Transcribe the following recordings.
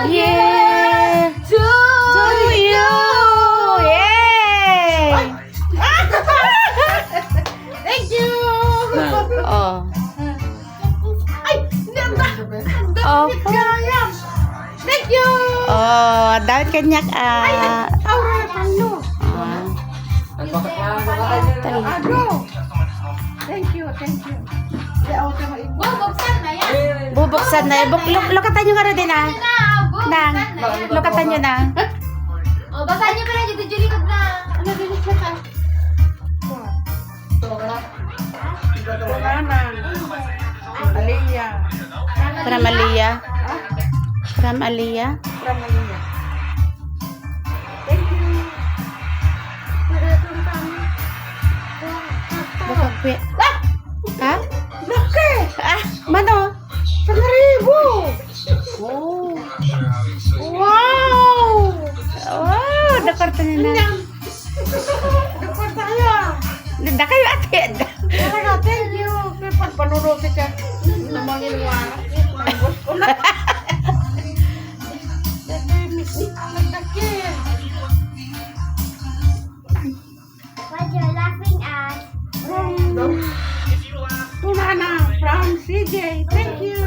Yeah! To you! Yay! Thank you! Oh. Ay! Ganda! Oh. Kaya! Thank you! Oh, dapat kanyak ah. Aura talo! Ano? Thank you, thank you. Bubuksan na yan. Bubuksan na. Lukatan nyo ka rin din ah. Nang, lukatan nyo na. O, basahin niyo pa rin dito, Julie, kag na. Ano din siya ka? Aliyah. From Aliyah. From Aliyah. From Aliyah. Thank you. Bukagpi. Ha? Laki! Ah, mano? 1,000! Oh. Wow! Oh, dakarta nyo na. Dapat tayo! Nanda kayo ate. Talaga, thank you! Dapat panurutin ka. Namangin mo Nangos ko na. Nagdakil. What you're laughing at? Tunana from CJ. Thank you.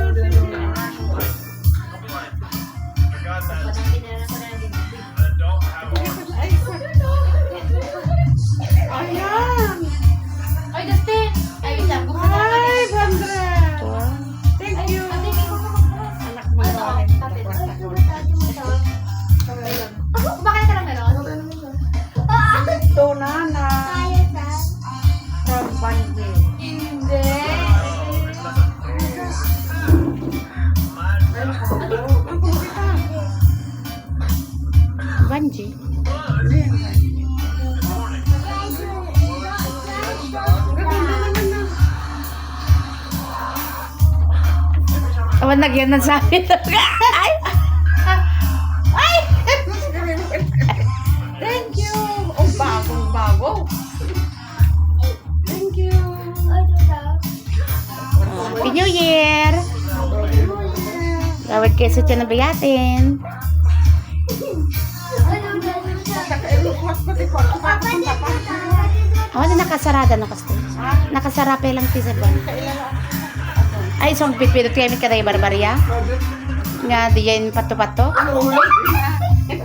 Ayan. Ay, Dustin! Ayun lang, buksan na natin. 500. Thank you. Anak mo Ano? na. Bakit ka lang meron? Tunana from Bandi. Hindi. Banji. Awan nagyan sa amin. Ay! Ay! Thank you. Oh, bagong-bago. Thank you. Happy New Year! Gawad kayo sa tiyan na bayatin. Awan na nakasarada na kasto. Nakasara pa lang tisa ba? Ay, isang pitpidot kayo ka tayo barbarya? Nga diyan pato-pato? Thank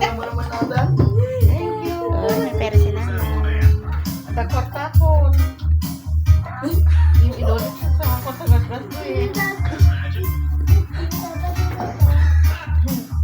you. Oh, may pera si nanay. Takot-takot. Yung ilot sa ako sa gasgas.